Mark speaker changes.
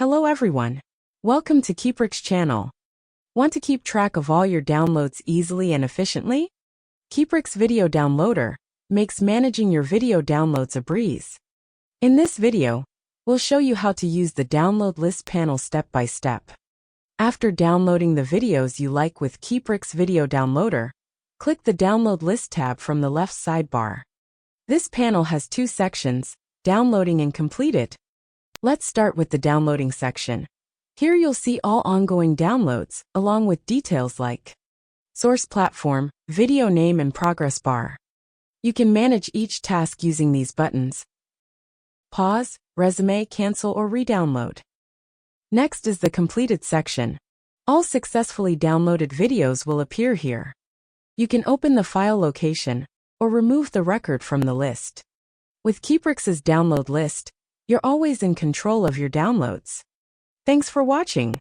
Speaker 1: Hello everyone. Welcome to Keeprix channel. Want to keep track of all your downloads easily and efficiently? Keeprix Video Downloader makes managing your video downloads a breeze. In this video, we'll show you how to use the download list panel step by step. After downloading the videos you like with Keeprix Video Downloader, click the Download List tab from the left sidebar. This panel has two sections, downloading and completed. Let's start with the downloading section. Here you'll see all ongoing downloads, along with details like source platform, video name and progress bar. You can manage each task using these buttons: pause, resume, cancel or re-download. Next is the completed section. All successfully downloaded videos will appear here. You can open the file location or remove the record from the list. With Keeprix's download list, you're always in control of your downloads. Thanks for watching.